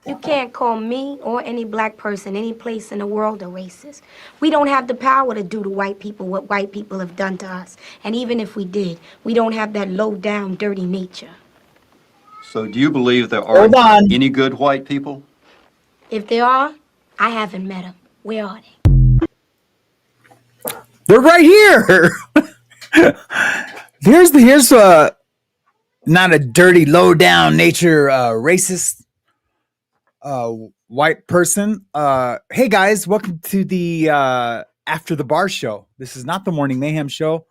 You can't call me or any black person any place in the world a racist. We don't have the power to do to white people what white people have done to us. And even if we did, we don't have that low-down, dirty nature. So do you believe there Hold aren't on. any good white people? If there are, I haven't met them. Where are they? They're right here. Here's not a dirty, low down nature racist white person. Hey guys, welcome to the After the Bar show. This is not the Morning Mayhem show.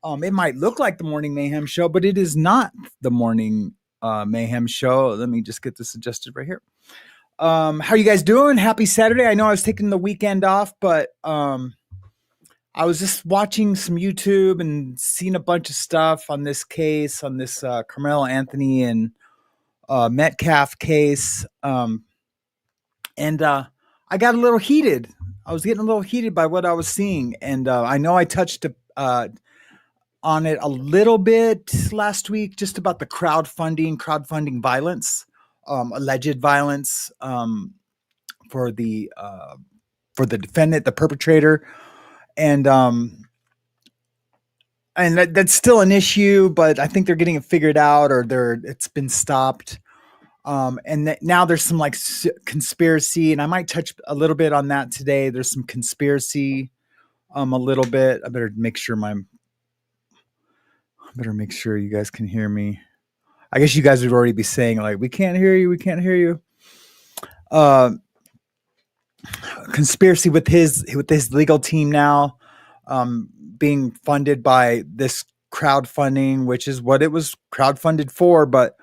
It might look like the Morning Mayhem show, but it is not the Morning Mayhem show. Let me just get this adjusted right here. How you guys doing? Happy Saturday. I know I was taking the weekend off, but I was just watching some YouTube and seeing a bunch of stuff on this case, on this Carmelo Anthony and Metcalf case. And I got a little heated. I was getting a little heated by what I was seeing. And I know I touched on it a little bit last week, just about the crowdfunding violence, alleged violence for the defendant, the perpetrator. And that's still an issue, but I think they're getting it figured out, or it's been stopped. And now there's some like conspiracy, and I might touch a little bit on that today. There's some conspiracy, a little bit. I better make sure you guys can hear me. I guess you guys would already be saying like, we can't hear you. Conspiracy with his legal team now, being funded by this crowdfunding, which is what it was crowdfunded for. But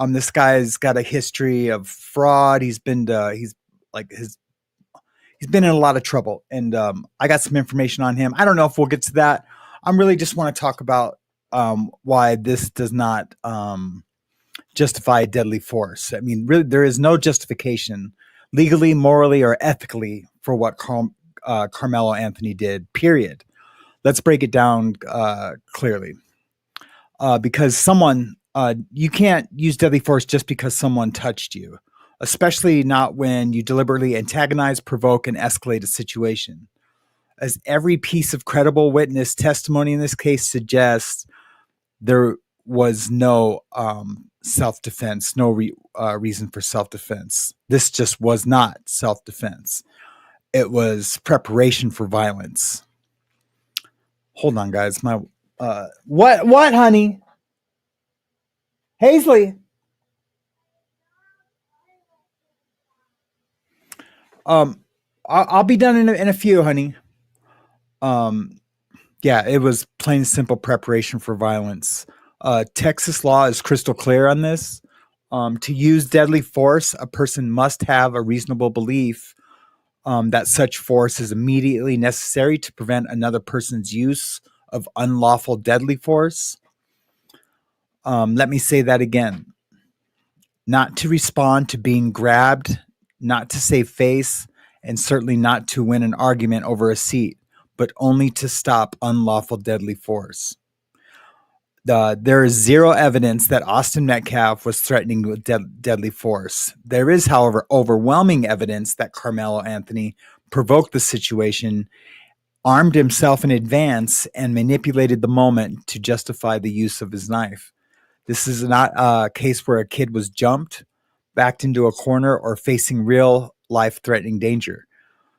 this guy's got a history of fraud. He's been in a lot of trouble, and I got some information on him. I don't know if we'll get to that. I'm really just want to talk about why this does not justify deadly force. I mean, really, there is no justification legally, morally, or ethically for what Carmelo Anthony did, period. Let's break it down clearly. Because you can't use deadly force just because someone touched you, especially not when you deliberately antagonize, provoke, and escalate a situation. As every piece of credible witness testimony in this case suggests, there was no self-defense, no reason for self-defense. This just was not self-defense. It was preparation for violence. Hold on, guys. What, honey? Hazley. I'll be done in a few, honey. Yeah, it was plain and simple preparation for violence. Texas law is crystal clear on this. To use deadly force, a person must have a reasonable belief that such force is immediately necessary to prevent another person's use of unlawful deadly force. Let me say that again. Not to respond to being grabbed, not to save face, and certainly not to win an argument over a seat, but only to stop unlawful deadly force. There is zero evidence that Austin Metcalf was threatening with deadly force. There is, however, overwhelming evidence that Carmelo Anthony provoked the situation, armed himself in advance, and manipulated the moment to justify the use of his knife. This is not a case where a kid was jumped, backed into a corner, or facing real life-threatening danger.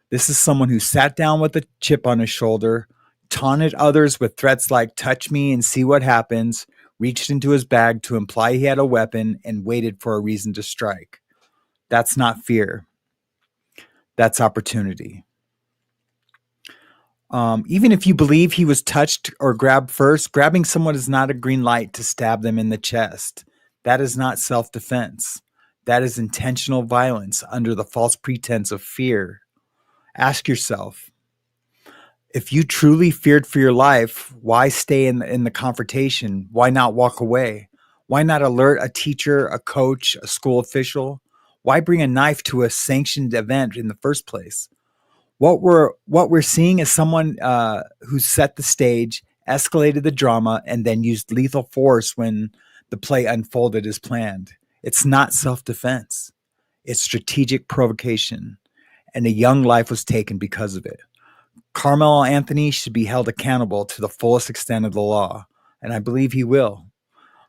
This is someone who sat down with a chip on his shoulder, taunted others with threats like touch me and see what happens, reached into his bag to imply he had a weapon, and waited for a reason to strike. That's not fear. That's opportunity. Even if you believe he was touched or grabbed first, grabbing someone is not a green light to stab them in the chest. That is not self-defense. That is intentional violence under the false pretense of fear. Ask yourself, if you truly feared for your life, why stay in the confrontation? Why not walk away? Why not alert a teacher, a coach, a school official? Why bring a knife to a sanctioned event in the first place? What we're seeing is someone who set the stage, escalated the drama, and then used lethal force when the play unfolded as planned. It's not self-defense. It's strategic provocation, and a young life was taken because of it. Carmelo Anthony should be held accountable to the fullest extent of the law, and I believe he will.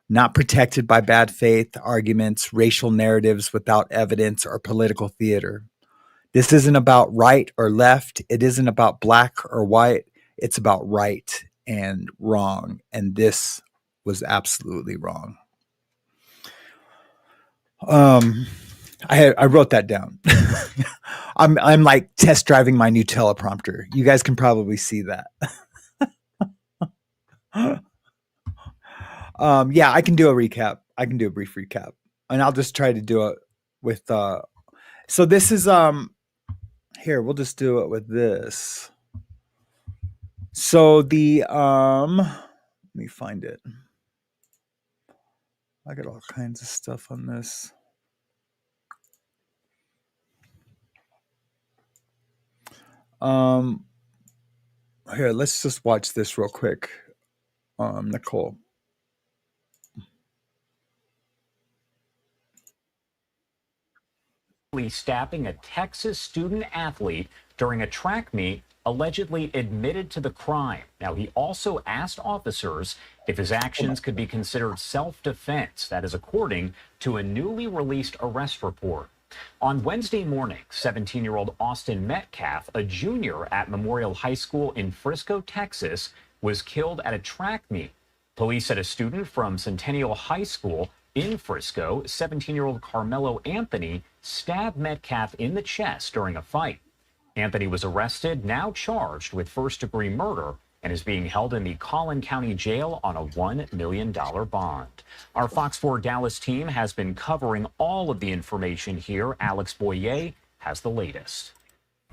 Not protected by bad faith arguments, racial narratives without evidence, or political theater. This isn't about right or left. It isn't about black or white. It's about right and wrong, and this was absolutely wrong. I wrote that down. I'm like test driving my new teleprompter. You guys can probably see that. Yeah, I can do a recap. I can do a brief recap, and I'll just try to do it with. So this is here. We'll just do it with this. So the let me find it. I got all kinds of stuff on this. Here, let's just watch this real quick. Nicole. Stabbing a Texas student athlete during a track meet, allegedly admitted to the crime. Now, he also asked officers if his actions could be considered self-defense. That is according to a newly released arrest report. On Wednesday morning, 17-year-old Austin Metcalf, a junior at Memorial High School in Frisco, Texas, was killed at a track meet. Police said a student from Centennial High School in Frisco, 17-year-old Carmelo Anthony, stabbed Metcalf in the chest during a fight. Anthony was arrested, now charged with first-degree murder, and is being held in the Collin County Jail on a $1 million bond. Our Fox 4 Dallas team has been covering all of the information here. Alex Boyer has the latest.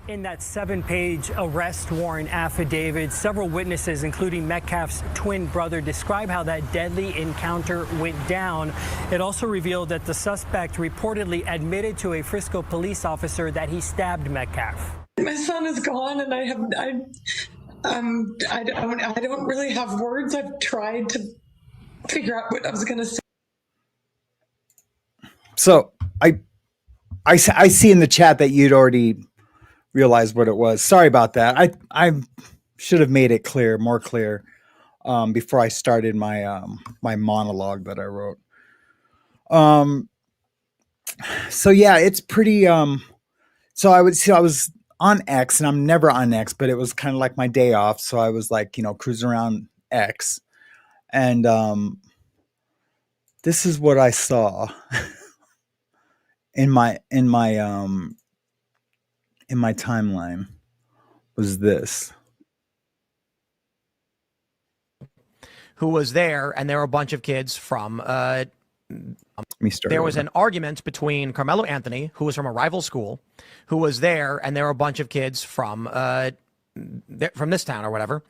In that 7-page arrest warrant affidavit, several witnesses, including Metcalf's twin brother, describe how that deadly encounter went down. It also revealed that the suspect reportedly admitted to a Frisco police officer that he stabbed Metcalf. My son is gone, and I don't really have words. I've tried to figure out what I was going to say. So I see in the chat that you'd already realized what it was. Sorry about that. I should have made it more clear before I started my my monologue that I wrote. So yeah, it's pretty. So I was on X, and I'm never on X, but it was kind of like my day off. So I was like, cruising around X, and this is what I saw in my timeline was this. Who was there, and there were a bunch of kids from there was an argument between Carmelo Anthony, who was from a rival school, who was there, and there were a bunch of kids from this town or whatever,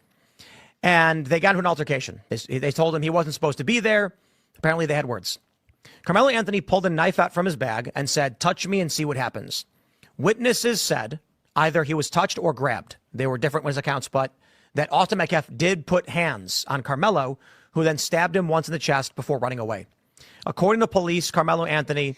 and they got into an altercation. They told him he wasn't supposed to be there. Apparently they had words. Carmelo Anthony pulled a knife out from his bag and said, "Touch me and see what happens." Witnesses said either he was touched or grabbed. They were different witness accounts, but that Austin Metcalf did put hands on Carmelo, who then stabbed him once in the chest before running away. According to police, Carmelo Anthony,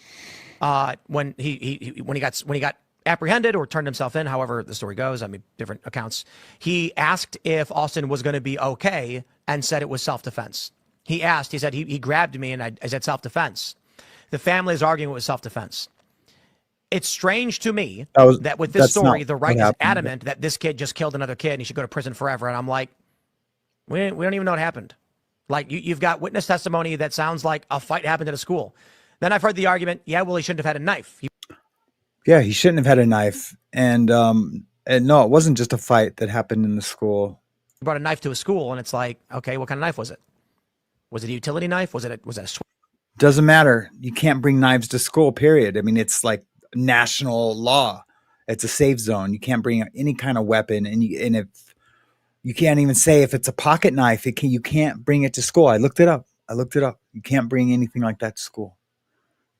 when he got apprehended or turned himself in, however the story goes, I mean, different accounts, he asked if Austin was going to be okay and said it was self-defense. He said he grabbed me and I said self-defense. The family is arguing it was self-defense. It's strange to me that with this story, the right is adamant that this kid just killed another kid and he should go to prison forever. And I'm like, we don't even know what happened. Like, you've got witness testimony that sounds like a fight happened at a school. Then I've heard the argument, yeah, well, he shouldn't have had a knife. Yeah, he shouldn't have had a knife. And no, it wasn't just a fight that happened in the school. He brought a knife to a school, and it's like, okay, what kind of knife was it? Was it a utility knife? Was it a sword? Doesn't matter. You can't bring knives to school, period. I mean, it's like national law. It's a safe zone. You can't bring any kind of weapon. And if you can't even say if it's a pocket knife, you can't bring it to school. I looked it up. You can't bring anything like that to school.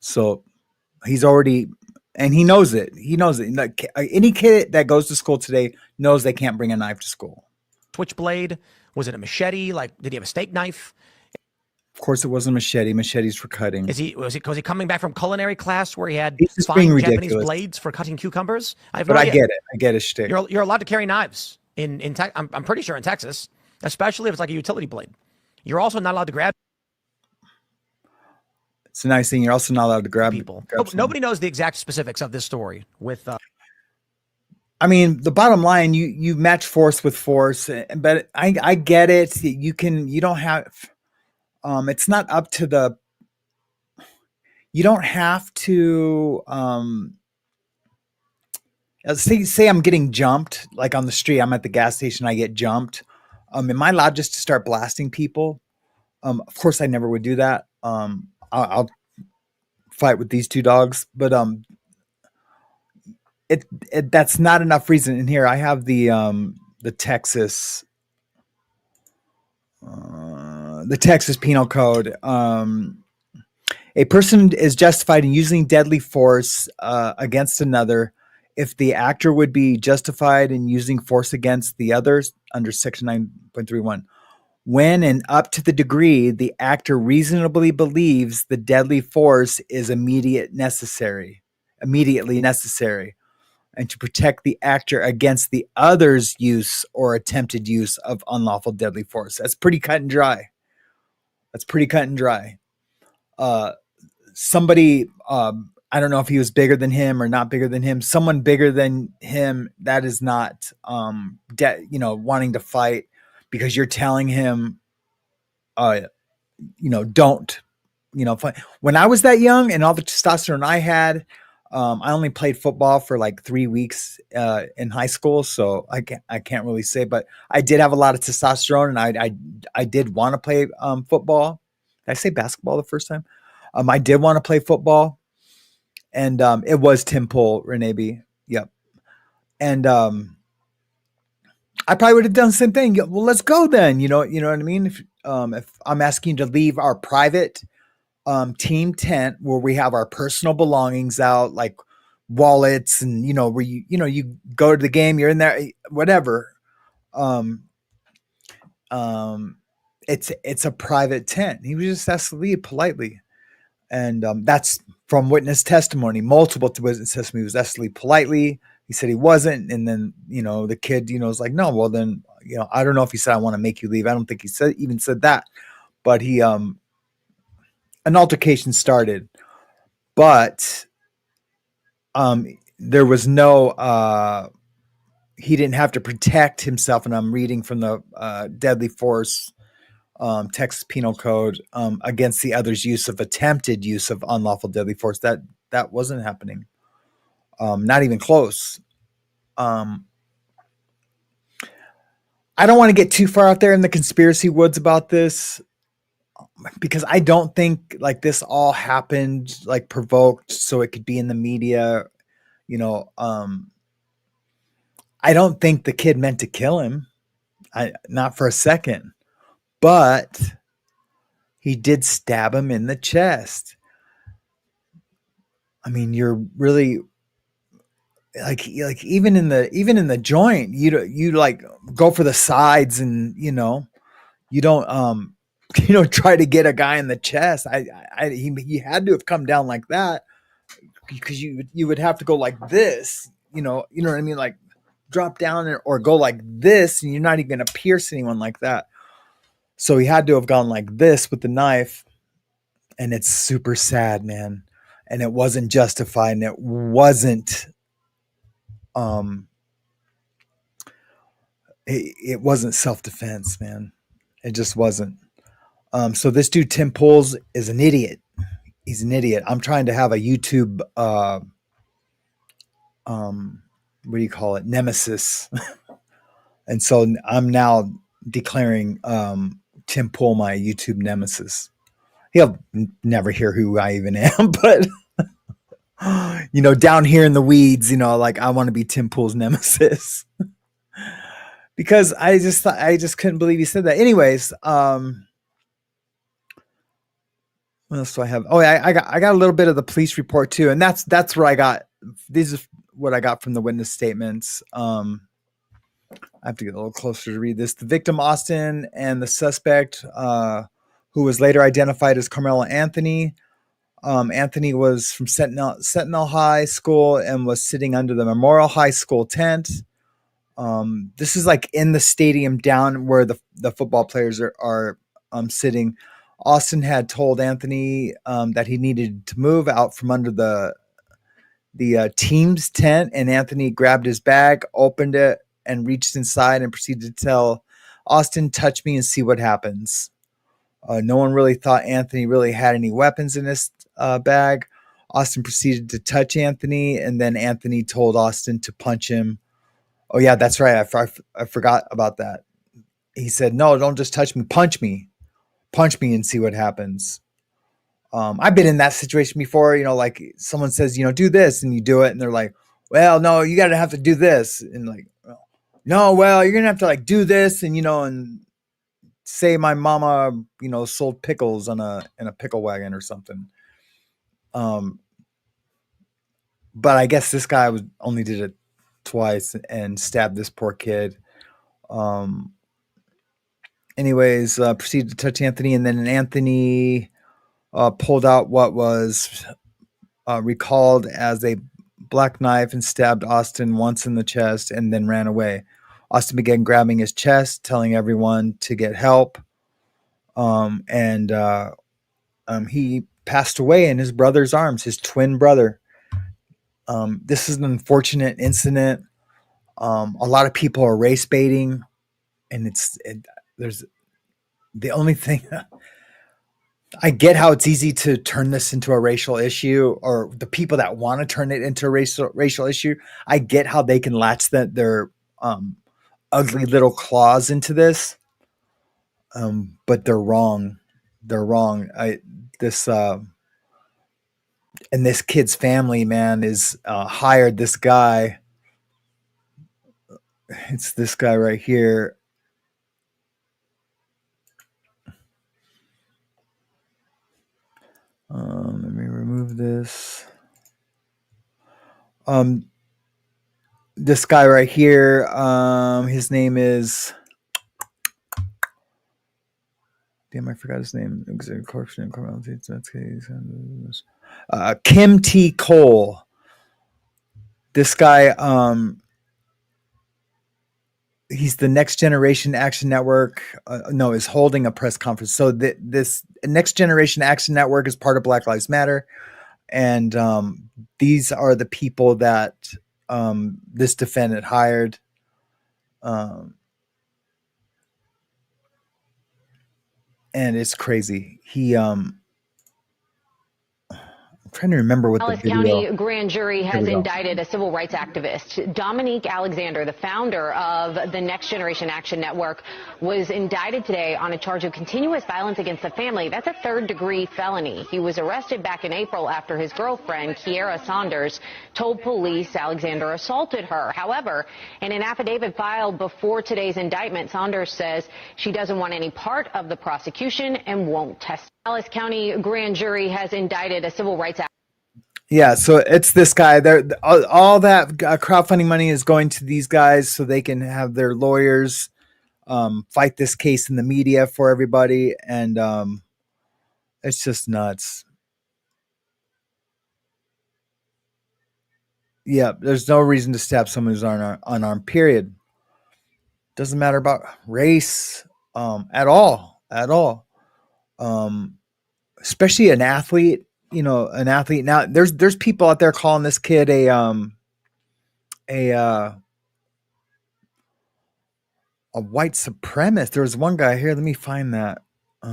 So he's already, and he knows it. He knows it. Like, any kid that goes to school today knows they can't bring a knife to school. Switchblade? Was it a machete? Like, did he have a steak knife? Of course, it wasn't a machete. Machetes for cutting. Was he coming back from culinary class where he had He's just being fine Japanese ridiculous. blades for cutting cucumbers? I have But no I idea. get it. I get his shtick. You're allowed to carry knives in I'm pretty sure in Texas, especially if it's like a utility blade. You're also not allowed to grab It's a nice thing. You're also not allowed to grab people. grab someone. Nobody knows the exact specifics of this story. With I mean, the bottom line, you match force with force, but I get it. You don't have. It's not up to the. You don't have to. Say I'm getting jumped, like on the street. I'm at the gas station. I get jumped. Am I allowed just to start blasting people? Of course, I never would do that. I'll fight with these two dogs, but that's not enough reason. And here I have the Texas Penal Code. A person is justified in using deadly force against another if the actor would be justified in using force against the others under Section 9.31. When and up to the degree the actor reasonably believes the deadly force is immediately necessary, and to protect the actor against the other's use or attempted use of unlawful deadly force. That's pretty cut and dry. Somebody, I don't know if he was bigger than him or not bigger than him. Someone bigger than him, that is not, wanting to fight because you're telling him, don't, fight. When I was that young and all the testosterone I had, I only played football for like 3 weeks in high school, so I can't really say, but I did have a lot of testosterone, and I did want to play football. Did I say basketball the first time? I did want to play football, and it was Tim Pool, Renebi. Yep. And I probably would have done the same thing. Well, let's go then. You know what I mean? If I'm asking you to leave our private team tent where we have our personal belongings out, like wallets, and where you go to the game, you're in there, whatever. It's a private tent. He was just asked to leave politely. And that's from witness testimony, multiple witness testimony. He was asked to leave politely. He said he wasn't. And then, the kid, was like, no, well then, I don't know if he said, I want to make you leave. I don't think he even said that, but he, an altercation started, but there was no, he didn't have to protect himself. And I'm reading from the deadly force Texas Penal Code against the other's use of attempted use of unlawful deadly force. That wasn't happening. Not even close. I don't want to get too far out there in the conspiracy woods about this, because I don't think like this all happened like provoked so it could be in the media. I don't think the kid meant to kill him. Not for a second. But he did stab him in the chest. I mean, you're really like even in the joint, you like go for the sides, and you don't try to get a guy in the chest. He had to have come down like that, because you would have to go like this. You know what I mean? Like drop down or go like this, and you're not even going to pierce anyone like that. So he had to have gone like this with the knife, and it's super sad, man. And it wasn't justified, and it wasn't, it wasn't self-defense, man. It just wasn't. So this dude, Tim Pools, is an idiot. He's an idiot. I'm trying to have a YouTube, what do you call it? Nemesis. And so I'm now declaring, Tim Pool my YouTube nemesis. He'll never hear who I even am, but down here in the weeds, like I want to be Tim Pool's nemesis. Because I just couldn't believe he said that. Anyways, what else do I have? Oh, I got a little bit of the police report too, and that's where I got. These are what I got from the witness statements. I have to get a little closer to read this. The victim, Austin, and the suspect, who was later identified as Carmelo Anthony. Anthony was from Sentinel High School and was sitting under the Memorial High School tent. This is like in the stadium down where the football players are sitting. Austin had told Anthony that he needed to move out from under the team's tent, and Anthony grabbed his bag, opened it, and reached inside and proceeded to tell Austin, touch me and see what happens. No one really thought Anthony really had any weapons in his bag. Austin proceeded to touch Anthony, and then Anthony told Austin to punch him. Oh, yeah, that's right. I forgot about that. He said, no, don't just touch me. Punch me. Punch me and see what happens. I've been in that situation before, like someone says, do this, and you do it, and they're like, well, no, you got to have to do this. And like, no, well, you're going to have to like do this. And, and say my mama, sold pickles in a pickle wagon or something. But I guess this guy only did it twice and stabbed this poor kid. Anyways, proceeded to touch Anthony, and then Anthony pulled out what was recalled as a black knife and stabbed Austin once in the chest and then ran away. Austin began grabbing his chest, telling everyone to get help. And he passed away in his brother's arms, his twin brother. This is an unfortunate incident. A lot of people are race baiting, and there's the only thing. I get how it's easy to turn this into a racial issue, or the people that want to turn it into a racial issue. I get how they can latch their ugly little claws into this. But they're wrong. They're wrong. And this kid's family, man, is hired this guy. It's this guy right here. Let me remove this. This guy right here, his name is, damn, I forgot his name. Kim T. Cole. This guy, he's the Next Generation Action Network. Is holding a press conference. So this Next Generation Action Network is part of Black Lives Matter. And these are the people that this defendant hired. And it's crazy. I'm trying to remember what Dallas the video. County grand jury has indicted a civil rights activist. Dominique Alexander, the founder of the Next Generation Action Network, was indicted today on a charge of continuous violence against the family. That's a third-degree felony. He was arrested back in April after his girlfriend, Kiera Saunders, told police Alexander assaulted her. However, in an affidavit filed before today's indictment, Saunders says she doesn't want any part of the prosecution and won't testify. Dallas County grand jury has indicted a civil rights. Yeah, so it's this guy. All that crowdfunding money is going to these guys so they can have their lawyers fight this case in the media for everybody, and it's just nuts. Yeah, there's no reason to stab someone who's unarmed. Period. Doesn't matter about race at all. Especially an athlete. An athlete. Now there's people out there calling this kid a white supremacist. There was one guy here. Let me find that. They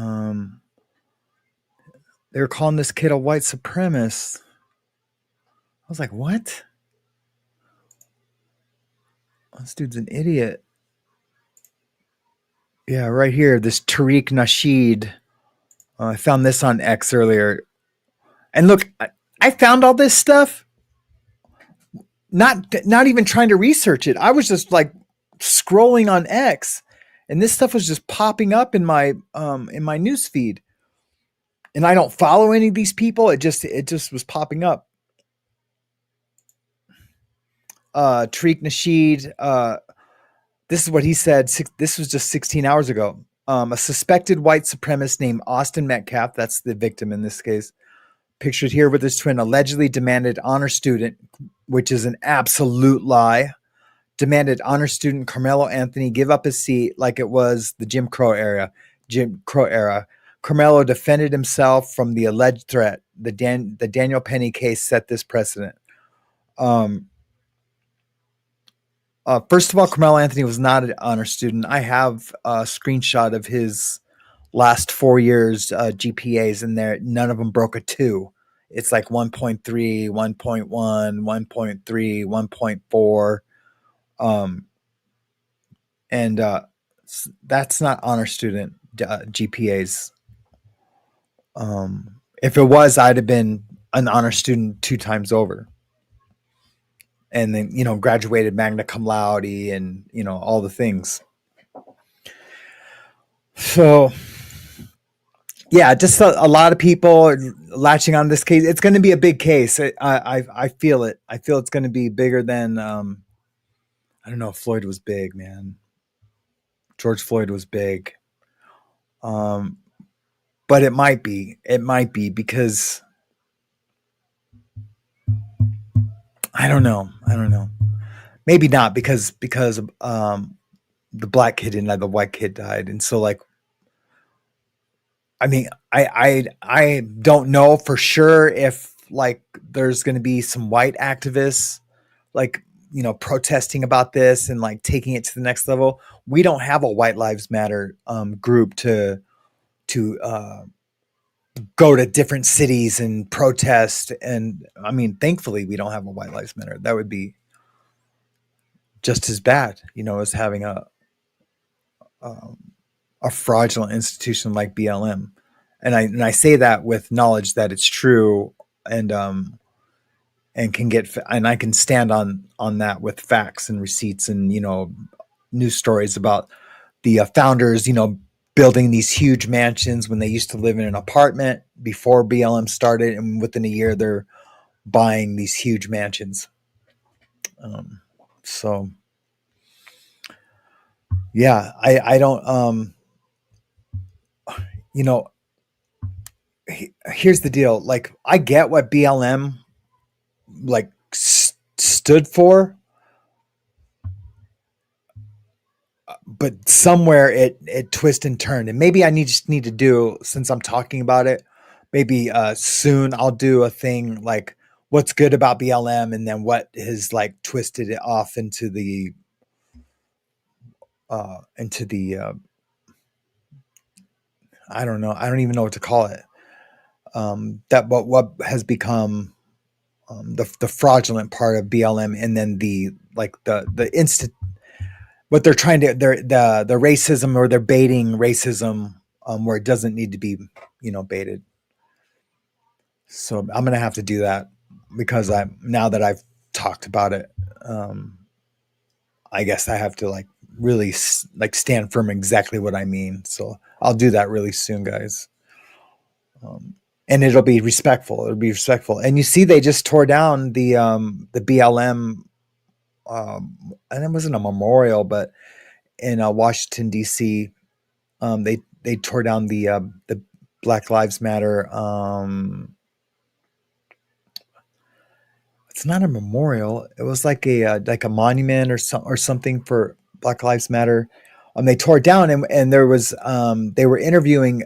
were calling this kid a white supremacist. I was like, what? This dude's an idiot. Yeah, right here. This Tariq Nasheed. I found this on X earlier. And look, I found all this stuff, not even trying to research it. I was just like scrolling on X, and this stuff was just popping up in my news feed. And I don't follow any of these people. It just was popping up. Tariq Nasheed. This is what he said. This was just 16 hours ago. A suspected white supremacist named Austin Metcalf, that's the victim in this case, pictured here with his twin, allegedly demanded honor student, which is an absolute lie, demanded honor student Carmelo Anthony give up his seat like it was the Jim Crow era. Carmelo defended himself from the alleged threat. The Daniel Penny case set this precedent. First of all, Carmelo Anthony was not an honor student. I have a screenshot of his last 4 years GPAs in there. None of them broke a 2. It's like 1.3, 1.1, 1.3, 1.4. And that's not honor student GPAs. If it was, I'd have been an honor student 2 times over. And then, graduated magna cum laude and, all the things. So, yeah, just a lot of people are latching on this case. It's going to be a big case. I feel it. I feel it's going to be bigger than, I don't know, Floyd was big, man. George Floyd was big. But it might be because I don't know. Maybe not because the black kid and the white kid died. And so I don't know for sure if there's going to be some white activists protesting about this and taking it to the next level. We don't have a White Lives Matter group to go to different cities and protest. And thankfully we don't have a White Lives Matter. That would be just as bad, as having a fraudulent institution like BLM. And I say that with knowledge that it's true and I can stand on that with facts and receipts and, news stories about the founders, building these huge mansions when they used to live in an apartment before BLM started. And within a year, they're buying these huge mansions. So yeah, I don't, here's the deal. I get what BLM stood for, but somewhere it twisted and turned. And maybe I just need to do, since I'm talking about it, maybe soon I'll do a thing what's good about BLM and then what has twisted it off into the I don't know. I don't even know what to call it. What has become the fraudulent part of BLM, and then the what they're trying to, the racism, or they're baiting racism where it doesn't need to be, baited. So I'm going to have to do that because now that I've talked about it, I guess I have to really stand firm exactly what I mean. So I'll do that really soon, guys. And it'll be respectful. And you see, they just tore down the BLM, and it wasn't a memorial, but in Washington D.C., they tore down the Black Lives Matter. It's not a memorial. It was like a monument or something for Black Lives Matter. They tore it down, and there was they were interviewing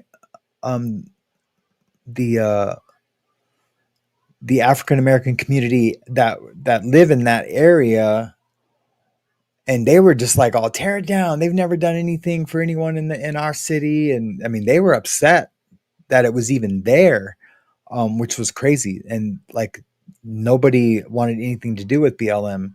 the African American community that live in that area, and they were just I'll tear it down. They've never done anything for anyone in our city, and they were upset that it was even there, which was crazy. And nobody wanted anything to do with BLM.